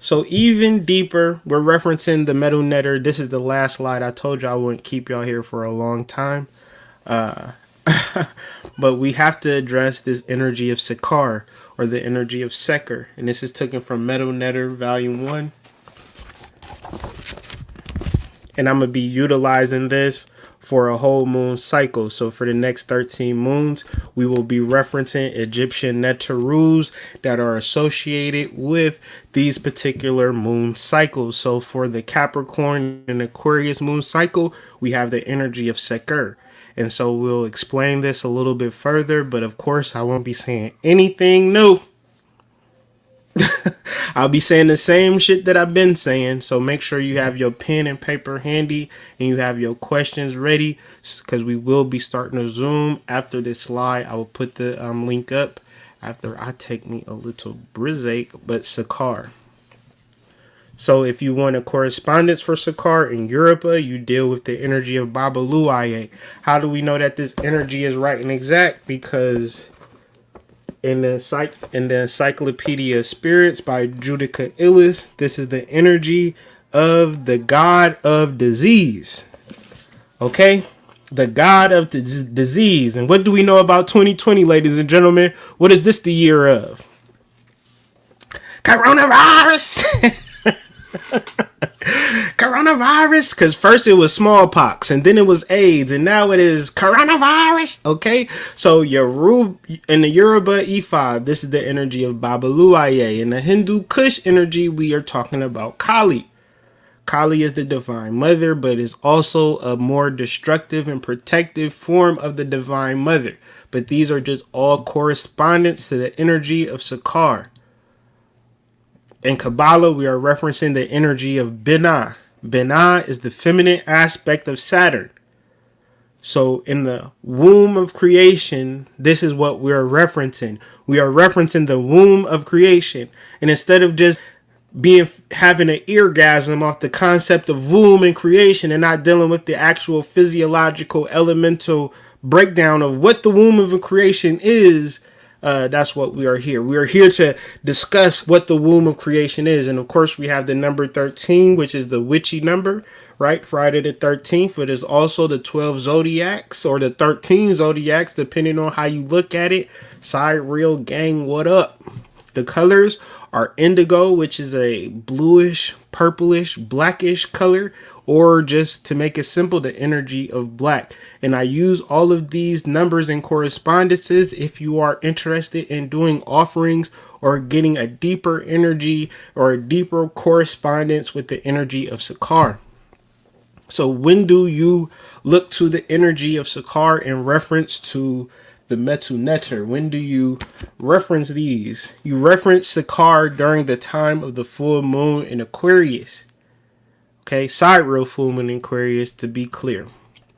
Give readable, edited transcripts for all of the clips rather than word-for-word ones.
So even deeper, we're referencing the metal netter. This is the last slide. I told you I wouldn't keep y'all here for a long time. Uh, but we have to address this energy of Seker, or the energy of Seker. And this is taken from Metal Netter Volume 1. And I'm going to be utilizing this for a whole moon cycle. So for the next 13 moons, we will be referencing Egyptian Netter rules that are associated with these particular moon cycles. So for the Capricorn and Aquarius moon cycle, we have the energy of Seker. And so we'll explain this a little bit further, but of course I won't be saying anything new. I'll be saying the same shit that I've been saying. So make sure you have your pen and paper handy and you have your questions ready, because we will be starting a Zoom after this slide. I will put the link up after I take me a little break. But Seker. So if you want a correspondence for Seker in Europe, you deal with the energy of Babaluaye. How do we know that this energy is right and exact? Because in the Encyclopedia of Spirits by Judica Illis, this is the energy of the god of disease. Okay? The god of the disease. And what do we know about 2020, ladies and gentlemen? What is this the year of? Coronavirus! Coronavirus, because first it was smallpox and then it was AIDS and now it is coronavirus. Okay, so in the Yoruba E5, this is the energy of Babaluaye. In the Hindu Kush energy, we are talking about Kali. Kali is the divine mother, but is also a more destructive and protective form of the divine mother. But these are just all correspondence to the energy of Seker. In Kabbalah, we are referencing the energy of Binah. Binah is the feminine aspect of Saturn. So in the womb of creation, this is what we are referencing. We are referencing the womb of creation. And instead of just having an eargasm off the concept of womb and creation and not dealing with the actual physiological elemental breakdown of what the womb of a creation is, that's what we are here. We are here to discuss what the womb of creation is. And of course, we have the number 13, which is the witchy number, right? Friday the 13th, but it's also the 12 zodiacs or the 13 zodiacs, depending on how you look at it. Side real gang, what up? The colors are indigo, which is a bluish, purplish, blackish color, or just to make it simple, the energy of black. And I use all of these numbers and correspondences if you are interested in doing offerings or getting a deeper energy or a deeper correspondence with the energy of Seker. So when do you look to the energy of Seker in reference to the Metu Neter? When do you reference these? You reference Seker during the time of the full moon in Aquarius. Okay, sidereal full moon in Aquarius, to be clear.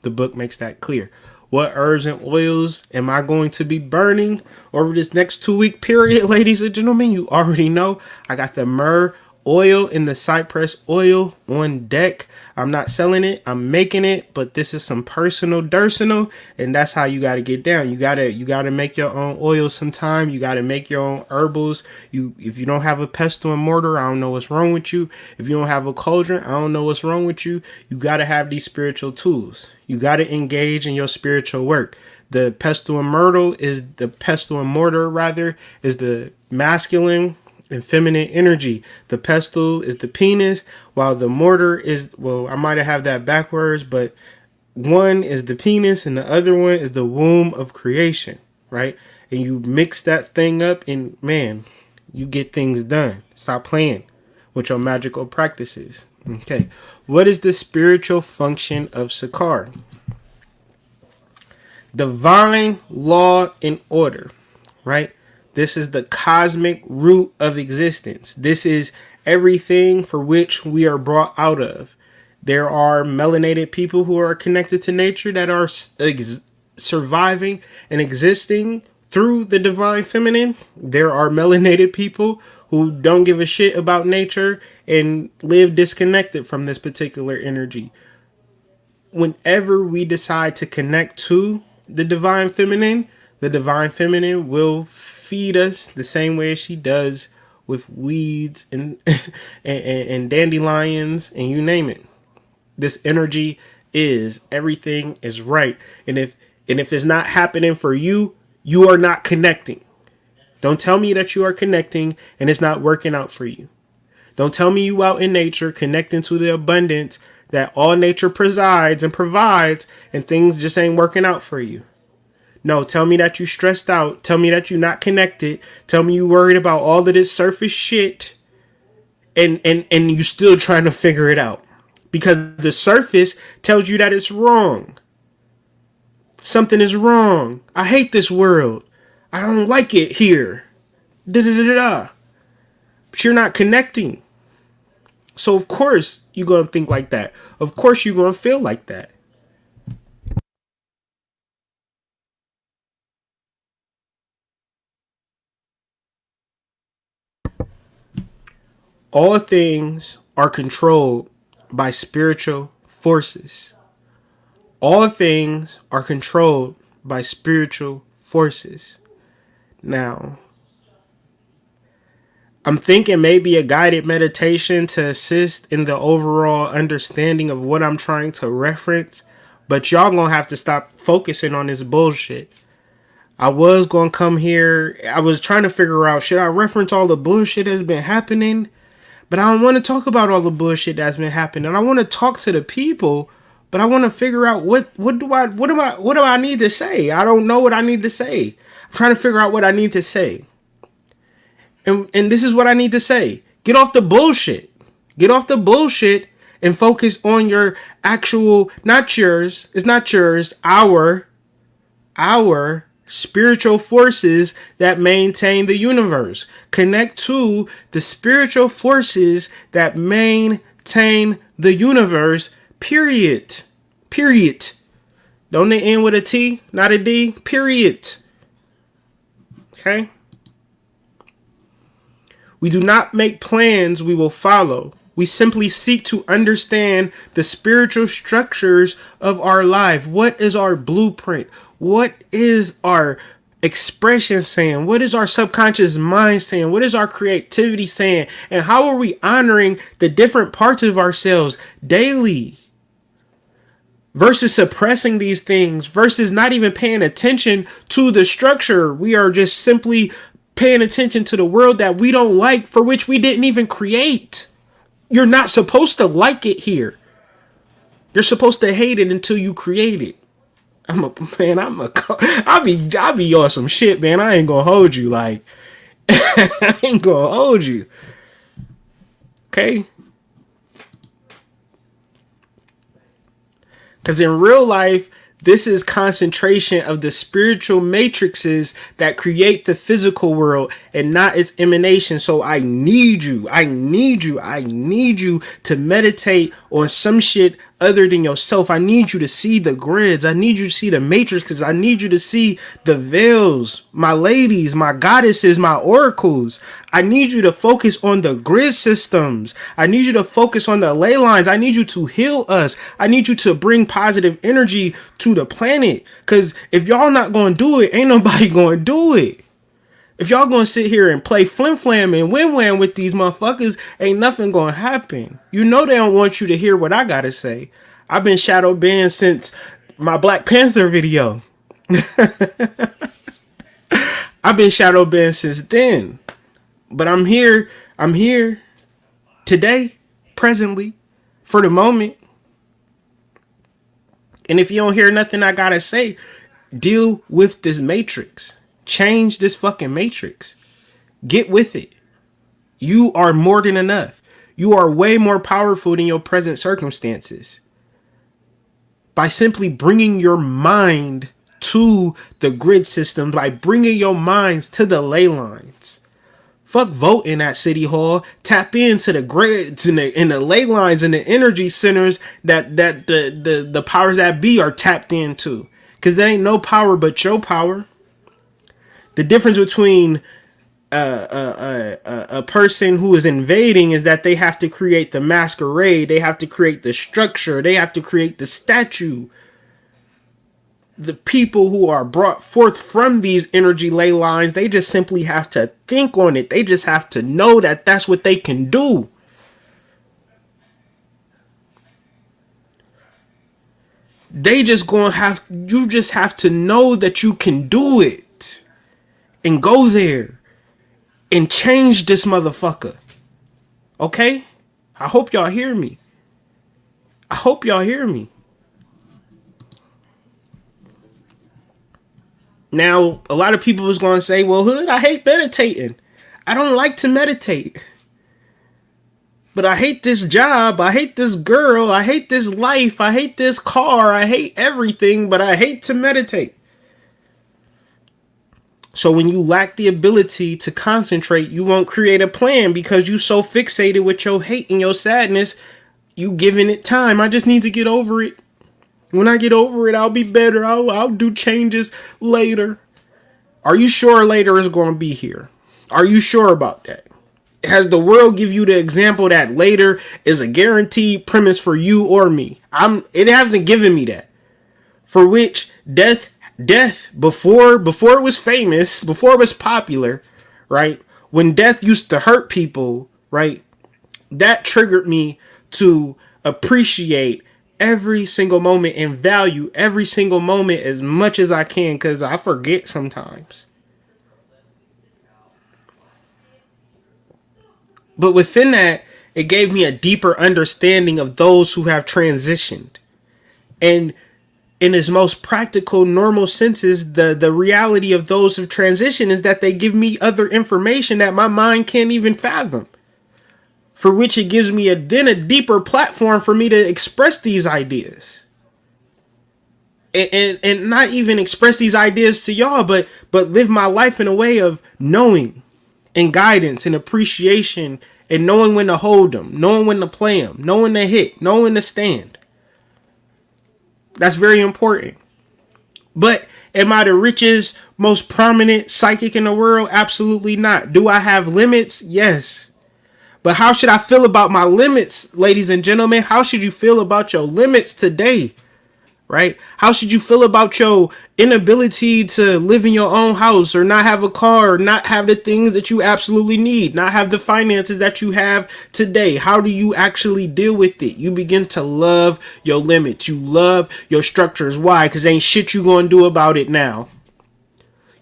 The book makes that clear. What herbs and oils am I going to be burning over this next 2-week period, ladies and gentlemen? You already know. I got the myrrh oil and the cypress oil on deck. I'm not selling it, I'm making it, but this is some personal personal, and that's how you got to get down. You got to make your own oil sometime. You got to make your own herbals. If you don't have a pestle and mortar, I don't know what's wrong with you. If you don't have a cauldron, I don't know what's wrong with you. You got to have these spiritual tools. You got to engage in your spiritual work. The pestle and mortar is the masculine and feminine energy. The pestle is the penis, while the mortar is, well, I might have that backwards, but one is the penis and the other one is the womb of creation, right? And you mix that thing up and man, you get things done. Stop playing with your magical practices. Okay. What is the spiritual function of Seker? Divine law and order, right? This is the cosmic root of existence. This is everything for which we are brought out of. There are melanated people who are connected to nature that are surviving and existing through the divine feminine. There are melanated people who don't give a shit about nature and live disconnected from this particular energy. Whenever we decide to connect to the divine feminine will feed us the same way she does with weeds and and dandelions and you name it. This energy is everything is right. And if it's not happening for you, you are not connecting. Don't tell me that you are connecting and it's not working out for you. Don't tell me you out in nature connecting to the abundance that all nature presides and provides and things just ain't working out for you. No, tell me that you stressed out. Tell me that you not connected. Tell me you worried about all of this surface shit and you still trying to figure it out. Because the surface tells you that it's wrong. Something is wrong. I hate this world. I don't like it here. Da da da da da. But you're not connecting. So of course you're gonna think like that. Of course you're gonna feel like that. All things are controlled by spiritual forces. All things are controlled by spiritual forces. Now, I'm thinking maybe a guided meditation to assist in the overall understanding of what I'm trying to reference, but y'all gonna have to stop focusing on this bullshit. I was gonna come here, I was trying to figure out, should I reference all the bullshit that's been happening? But I don't want to talk about all the bullshit that's been happening. I want to talk to the people, but I want to figure out what do I need to say? I don't know what I need to say. I'm trying to figure out what I need to say. And this is what I need to say. Get off the bullshit. Get off the bullshit and focus on your actual, not yours, it's not yours, our spiritual forces that maintain the universe. Connect to the spiritual forces that maintain the universe, period. Period. Don't they end with a T, not a D? Period. Okay? We do not make plans we will follow. We simply seek to understand the spiritual structures of our life. What is our blueprint? What is our expression saying? What is our subconscious mind saying? What is our creativity saying? And how are we honoring the different parts of ourselves daily? Versus suppressing these things, versus not even paying attention to the structure. We are just simply paying attention to the world that we don't like, for which we didn't even create. You're not supposed to like it here. You're supposed to hate it until you create it. I'll be on some shit, man. I ain't gonna hold you. Like, I ain't gonna hold you. Okay? Because in real life, this is concentration of the spiritual matrices that create the physical world and not its emanation. So I need you to meditate on some shit other than yourself. I need you to see the grids. I need you to see the matrices. I need you to see the veils, my ladies, my goddesses, my oracles. I need you to focus on the grid systems. I need you to focus on the ley lines. I need you to heal us. I need you to bring positive energy to the planet. Because if y'all not going to do it, ain't nobody going to do it. If y'all gonna sit here and play flim flam and win win with these motherfuckers, ain't nothing gonna happen. You know they don't want you to hear what I gotta say. I've been shadow banned since my Black Panther video. I've been shadow banned since then. But I'm here today, presently, for the moment. And if you don't hear nothing I gotta say, deal with this matrix. Change this fucking matrix. Get with it. You are more than enough. You are way more powerful than your present circumstances. By simply bringing your mind to the grid system, by bringing your minds to the ley lines. Fuck voting at City Hall. Tap into the grids and the ley lines and the energy centers that the powers that be are tapped into. Because there ain't no power but your power. The difference between a person who is invading is that they have to create the masquerade, they have to create the structure, they have to create the statue. the people who are brought forth from these energy ley lines, they just simply have to think on it. They just have to know that that's what they can do. They just gonna have, you just have to know that you can do it and go there and change this motherfucker. Okay? I hope y'all hear me. I hope y'all hear me. Now, a lot of people was going to say, well, Hood, I hate meditating. I don't like to meditate. But I hate this job. I hate this girl. I hate this life. I hate this car. I hate everything, but I hate to meditate. So when you lack the ability to concentrate, you won't create a plan because you so fixated with your hate and your sadness, you giving it time. I just need to get over it. When I get over it, I'll be better. I'll do changes later. Are you sure later is going to be here? Are you sure about that? Has the world give you the example that later is a guaranteed premise for you or me? It hasn't given me that. For which death before it was famous, before it was popular, right? When death used to hurt people, right? That triggered me to appreciate every single moment and value every single moment as much as I can, because I forget sometimes. But within that, it gave me a deeper understanding of those who have transitioned. And in its most practical, normal senses, the reality of those who transition is that they give me other information that my mind can't even fathom. For which it gives me a deeper platform for me to express these ideas. And not even express these ideas to y'all, but live my life in a way of knowing and guidance and appreciation and knowing when to hold them, knowing when to play them, knowing to hit, knowing when to stand. That's very important. But am I the richest, most prominent psychic in the world? Absolutely not. Do I have limits? Yes. But how should I feel about my limits, ladies and gentlemen? How should you feel about your limits today? Right? How should you feel about your inability to live in your own house or not have a car or not have the things that you absolutely need, not have the finances that you have today? How do you actually deal with it? You begin to love your limits. You love your structures. Why? Because ain't shit you gonna do about it now.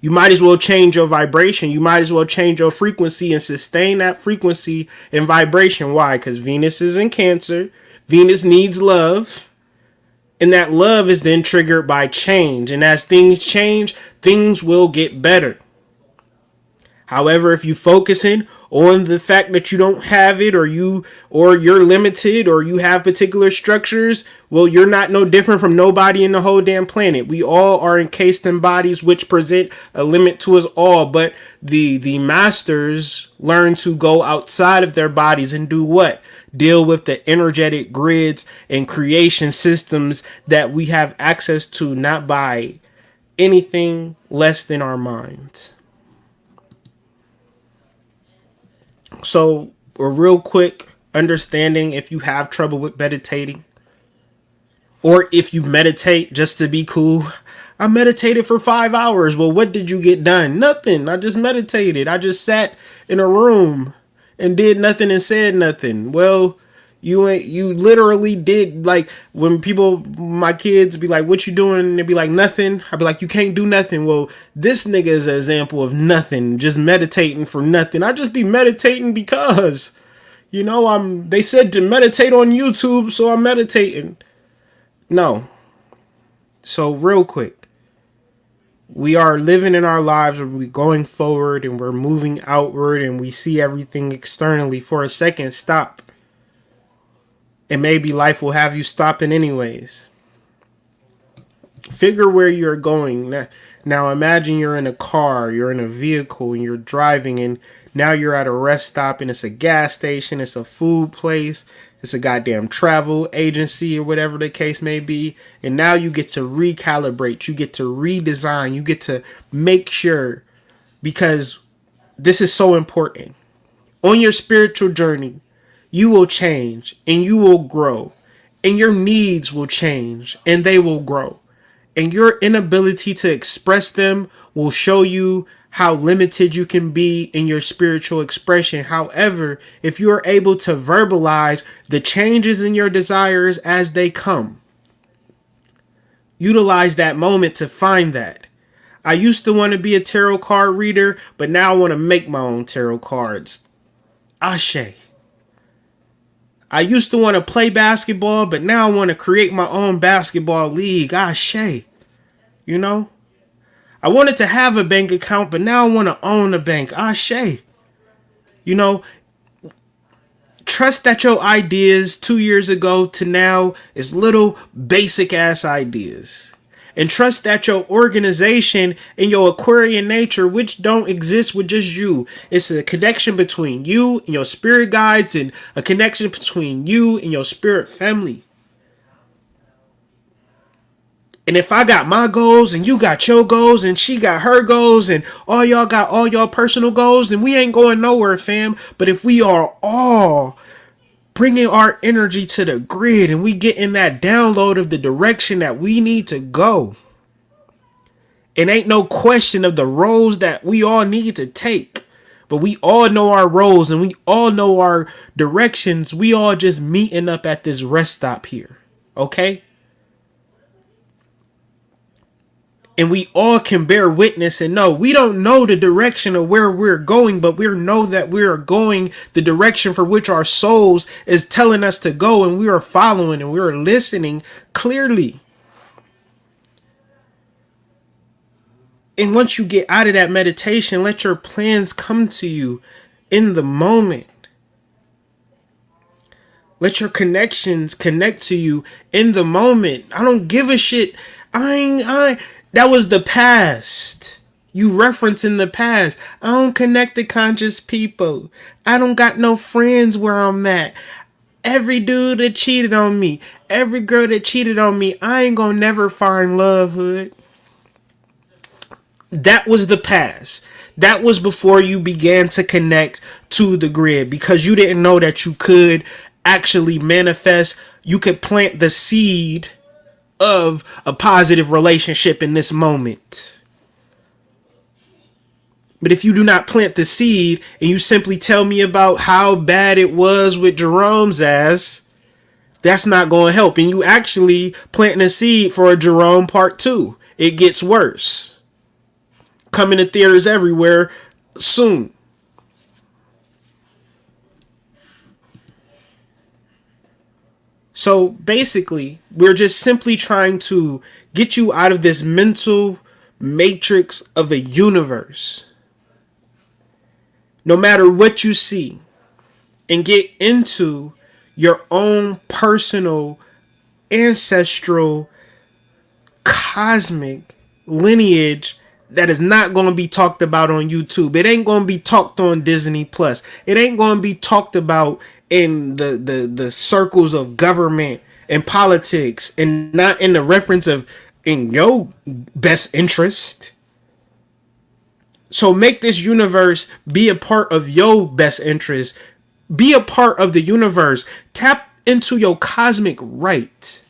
You might as well change your vibration. You might as well change your frequency and sustain that frequency and vibration. Why? Because Venus is in Cancer. Venus needs love. And that love is then triggered by change. And as things change, things will get better. However, if you focusing on the fact that you don't have it, or you're limited, or you have particular structures, well, you're not no different from nobody in the whole damn planet. We all are encased in bodies which present a limit to us all. But the masters learn to go outside of their bodies and do what? Deal with the energetic grids and creation systems that we have access to, not by anything less than our minds. So, a real quick understanding, if you have trouble with meditating, or if you meditate just to be cool. I meditated for 5 hours. Well, what did you get done? Nothing. I just meditated. I just sat in a room and did nothing and said nothing. Well, you literally did, like, when people, my kids be like, what you doing? And they be like, nothing. I'd be like, you can't do nothing. Well, this nigga is an example of nothing, just meditating for nothing. I just be meditating because, they said to meditate on YouTube, so I'm meditating. No. So real quick, we are living in our lives, and we're going forward and we're moving outward and we see everything externally. For a second, stop. And maybe life will have you stopping anyways. Figure where you're going. Now imagine you're in a car, you're in a vehicle, and you're driving, and now you're at a rest stop, and it's a gas station, it's a food place, it's a goddamn travel agency, or whatever the case may be. And now you get to recalibrate, you get to redesign, you get to make sure, because this is so important. On your spiritual journey, you will change and you will grow, and your needs will change and they will grow. And your inability to express them will show you how limited you can be in your spiritual expression. However, if you are able to verbalize the changes in your desires as they come, utilize that moment to find that. I used to want to be a tarot card reader, but now I want to make my own tarot cards. Ashe. I used to want to play basketball, but now I want to create my own basketball league. Ashe. You know? I wanted to have a bank account, but now I want to own a bank. Ashe. You know, trust that your ideas 2 years ago to now is little basic ass ideas. And trust that your organization and your Aquarian nature, which don't exist with just you, it's a connection between you and your spirit guides and a connection between you and your spirit family. And if I got my goals and you got your goals and she got her goals and all y'all got all y'all personal goals, then we ain't going nowhere, fam. But if we are all bringing our energy to the grid and we get in that download of the direction that we need to go, it ain't no question of the roles that we all need to take. But we all know our roles and we all know our directions. We all just meeting up at this rest stop here. Okay? And we all can bear witness and know we don't know the direction of where we're going, but we know that we are going the direction for which our souls is telling us to go, and we are following and we are listening clearly. And once you get out of that meditation, let your plans come to you in the moment. Let your connections connect to you in the moment. I don't give a shit. That was the past. You reference in the past. I don't connect to conscious people. I don't got no friends where I'm at. Every dude that cheated on me, every girl that cheated on me, I ain't gonna never find love, hood. That was the past. That was before you began to connect to the grid, because you didn't know that you could actually manifest. You could plant the seed of a positive relationship in this moment. But if you do not plant the seed and you simply tell me about how bad it was with Jerome's ass, that's not going to help. And you actually planting a seed for a Jerome part 2. It gets worse. Coming to theaters everywhere soon. So basically, we're just simply trying to get you out of this mental matrix of a universe, no matter what you see, and get into your own personal, ancestral, cosmic lineage that is not going to be talked about on YouTube. It ain't going to be talked on Disney Plus. It ain't going to be talked about in the circles of government and politics, and not in the reference of in your best interest. So make this universe be a part of your best interest. Be a part of the universe. Tap into your cosmic right.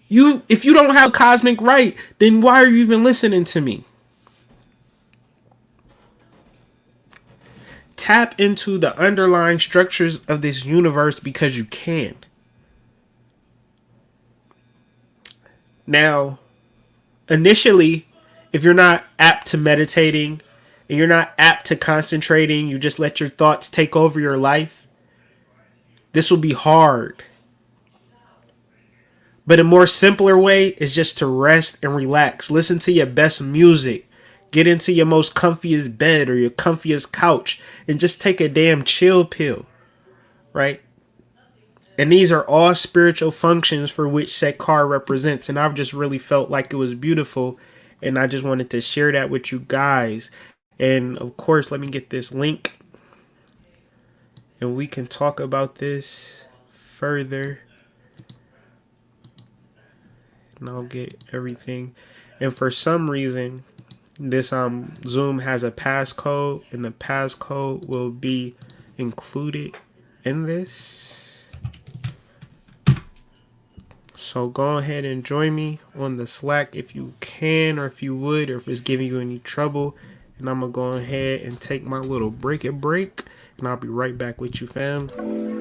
If you don't have cosmic right, then why are you even listening to me? Tap into the underlying structures of this universe because you can. Now, initially, if you're not apt to meditating and you're not apt to concentrating, you just let your thoughts take over your life, this will be hard. But a more simpler way is just to rest and relax. Listen to your best music. Get into your most comfiest bed or your comfiest couch and just take a damn chill pill, right? And these are all spiritual functions for which Seker represents. And I've just really felt like it was beautiful. And I just wanted to share that with you guys. And of course, let me get this link. And we can talk about this further. And I'll get everything. And for some reason, this Zoom has a passcode. And the passcode will be included in this. So go ahead and join me on the Slack if you can, or if you would, or if it's giving you any trouble. And I'm gonna go ahead and take my little break, and I'll be right back with you, fam.